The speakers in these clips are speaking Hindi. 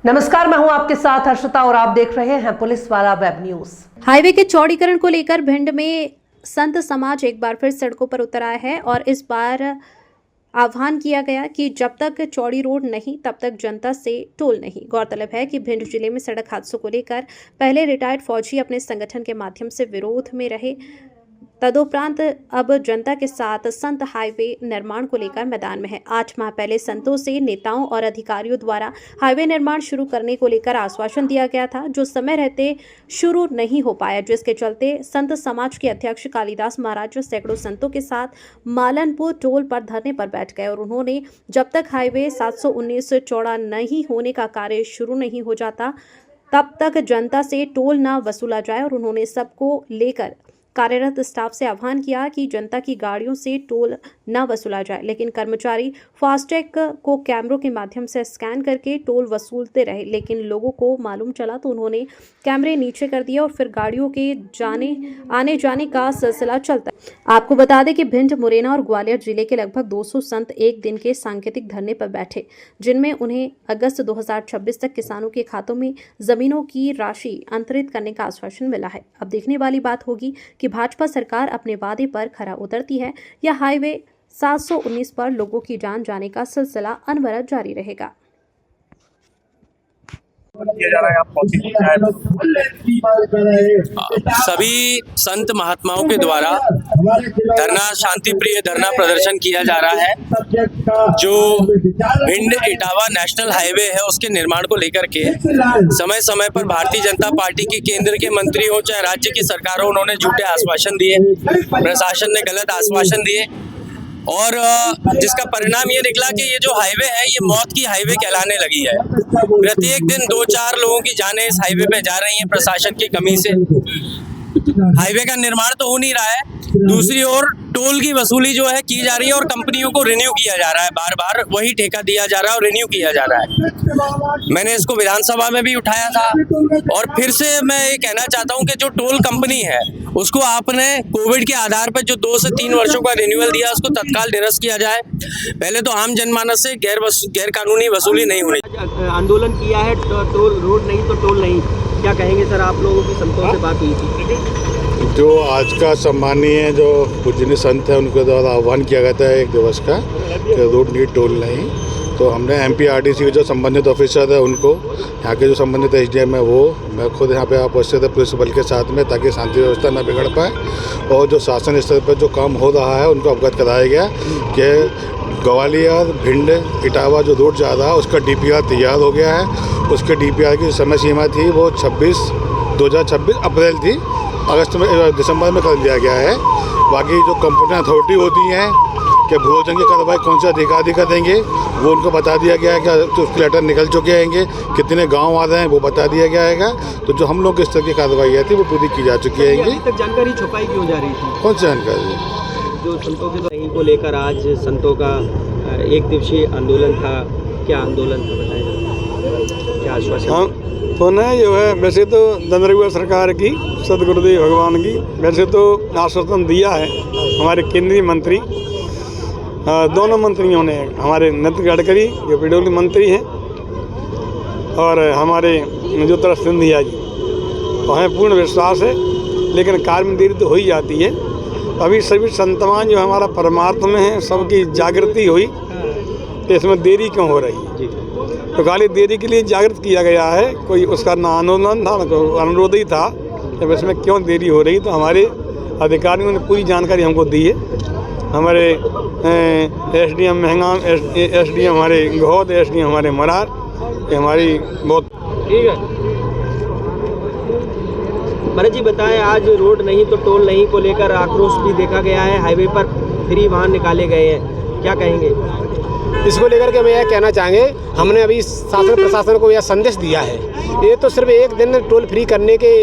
नमस्कार, मैं हूं आपके साथ हर्षिता और आप देख रहे हैं पुलिस वाला वेब न्यूज। हाईवे के चौड़ीकरण को लेकर भिंड में संत समाज एक बार फिर सड़कों पर उतर आया है और इस बार आह्वान किया गया कि जब तक चौड़ी रोड नहीं तब तक जनता से टोल नहीं। गौरतलब है कि भिंड जिले में सड़क हादसों को लेकर पहले रिटायर्ड फौजी अपने संगठन के माध्यम से विरोध में रहे, तदुपरांत अब जनता के साथ संत हाईवे निर्माण को लेकर मैदान में है। 8 माह पहले संतों से नेताओं और अधिकारियों द्वारा हाईवे निर्माण शुरू करने को लेकर आश्वासन दिया गया था, जो समय रहते शुरू नहीं हो पाया, जिसके चलते संत समाज के अध्यक्ष कालीदास महाराज सैकड़ों संतों के साथ मालनपुर टोल पर धरने पर बैठ गए और उन्होंने जब तक हाईवे 719 चौड़ा नहीं होने का कार्य शुरू नहीं हो जाता तब तक जनता से टोल न वसूला जाए और उन्होंने सबको लेकर कार्यरत स्टाफ से आह्वान किया कि जनता की गाड़ियों से टोल न वसूला जाए, लेकिन कर्मचारी फास्टैग को कैमरों के माध्यम से स्कैन करके टोल वसूलते रहे। लेकिन लोगों को मालूम चला तो उन्होंने कैमरे नीचे कर दिए और फिर गाड़ियों के आने जाने का सिलसिला चलता है। आपको बता दें कि भिंड, मुरैना और ग्वालियर जिले के लगभग 200 संत एक दिन के सांकेतिक धरने पर बैठे, जिनमें उन्हें अगस्त 2026 तक किसानों के खातों में जमीनों की राशि अंतरित करने का आश्वासन मिला है। अब देखने वाली बात होगी कि भाजपा सरकार अपने वादे पर खरा उतरती है या हाईवे 719 पर लोगों की जान जाने का सिलसिला अनवरत जारी रहेगा। सभी संत महात्माओं के द्वारा धरना, शांति प्रिय धरना प्रदर्शन किया जा रहा है, जो भिंड इटावा नेशनल हाईवे है उसके निर्माण को लेकर के समय समय पर भारतीय जनता पार्टी की केंद्र के मंत्री हो चाहे राज्य की सरकार हो, उन्होंने झूठे आश्वासन दिए, प्रशासन ने गलत आश्वासन दिए और जिसका परिणाम ये निकला कि ये जो हाईवे है ये मौत की हाईवे कहलाने लगी है। प्रत्येक दिन 2-4 लोगों की जानें इस हाईवे पे जा रही हैं प्रशासन की कमी से। हाईवे का निर्माण तो हो नहीं रहा है, दूसरी ओर टोल की वसूली जो है की जा रही है और कंपनियों को रिन्यू किया जा रहा है, बार बार वही ठेका दिया जा रहा है और रिन्यू किया जा रहा है। मैंने इसको विधानसभा में भी उठाया था और फिर से मैं ये कहना चाहता हूँ कि जो टोल कंपनी है उसको आपने कोविड के आधार पर जो 2 से 3 वर्षों का रिन्यूअल दिया उसको तत्काल निरस्त किया जाए। पहले तो आम जनमानस से गैर कानूनी वसूली नहीं होनी। आंदोलन किया है, टोल रोड नहीं तो टोल नहीं, क्या कहेंगे सर? आप लोगों की संतों से बात हुई थी? जो आज का सम्मानीय जो पूजनीय संत है उनके द्वारा आह्वान किया गया था एक दिवस का कि रोड नहीं टोल नहीं, तो हमने MPRDC के जो संबंधित ऑफिसर है उनको, यहाँ के जो संबंधित SDM है वो, मैं खुद यहाँ पे उपस्थित है पुलिस बल के साथ में, ताकि शांति व्यवस्था न बिगड़ पाए और जो शासन स्तर पर जो काम हो रहा है उनको अवगत कराया गया कि ग्वालियर भिंड इटावा जो रोड जा रहा है उसका DPR तैयार हो गया है। उसके DPR की समय सीमा थी वो 2026 अप्रैल थी, अगस्त में दिसंबर में कर दिया गया है। बाकी जो कंप्यूटर अथॉरिटी होती हैं कि भूजन की कार्रवाई कौन से अधिकारी करेंगे वो उनको बता दिया गया है कि उसके लेटर निकल चुके हैं, कितने गांव आ रहे हैं वो बता दिया गया है। तो जो हम लोग इस तरह की कार्रवाई थी वो पूरी की जा चुकी है। अभी तक जानकारी छुपाई क्यों जा रही थी? कौन सी जानकारी? जो संतों के नहीं को लेकर आज संतों का एक दिवसीय आंदोलन था, क्या आंदोलन था बताएं, क्या आश्वासन? तो नहीं, जो है वैसे तो नरेगा सरकार की, सदगुरुदेव भगवान की वैसे तो आश्वासन दिया है हमारे केंद्रीय मंत्री, दोनों मंत्रियों ने, हमारे नितिन गडकरी जो पेट्रोलियम मंत्री हैं और हमारे ज्योतिरादित्य सिंधिया जी, तो हमें पूर्ण विश्वास है, लेकिन कार्य में देरी तो हो ही जाती है। अभी सभी संतमान जो हमारा परमार्थ में है, सबकी जागृति हुई, तो इसमें देरी क्यों हो रही है? तो खाली देरी के लिए जागृत किया गया है, कोई उसका ना आंदोलन था ना कोई अनुरोध ही था, जब इसमें क्यों देरी हो रही। तो हमारे अधिकारियों ने पूरी जानकारी हमको दी है। हमारे SDM महंगाम, SDM हमारे गौद, SDM हमारे मरार, ये हमारी बहुत ठीक है। भरत जी बताएं, आज रोड नहीं तो टोल नहीं को लेकर आक्रोश भी देखा गया है, हाईवे पर फ्री वाहन निकाले गए हैं, क्या कहेंगे इसको लेकर के? मैं यह कहना चाहेंगे, हमने अभी शासन प्रशासन को यह संदेश दिया है, ये तो सिर्फ एक दिन टोल फ्री करने के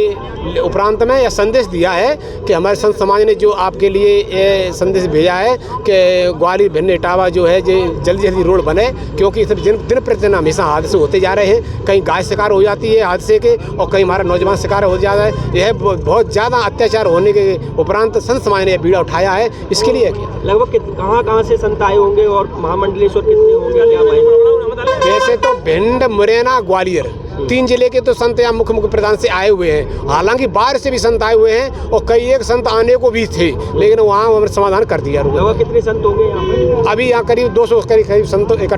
उपरांत में यह संदेश दिया है कि हमारे संत समाज ने जो आपके लिए ये संदेश भेजा है कि ग्वालियर भिंड इटावा जो है जो जल्दी जल्दी रोड बने, क्योंकि सिर्फ दिन प्रतिदिन हमेशा हादसे होते जा रहे हैं। कहीं गाय शिकार हो जाती है हादसे के और कहीं हमारा नौजवान शिकार हो जाता है। यह बहुत ज़्यादा अत्याचार होने के उपरांत संत समाज ने यह बीड़ा उठाया है। इसके लिए लगभग कहाँ से संत आए होंगे और महामंडलेश्वर कितने होंगे, क्या भाई? वैसे तो भिंड, मुरैना, ग्वालियर 3 जिले के तो संत यहाँ मुख्य प्रधान से आए हुए हैं। हालांकि बाहर से भी संत आए हुए हैं और कई एक संत आने को भी थे, लेकिन वहाँ हमारे समाधान कर दिया। कितने संत होंगे यहाँ पे? अभी यहाँ करीब 200 करीब संत इकट्ठे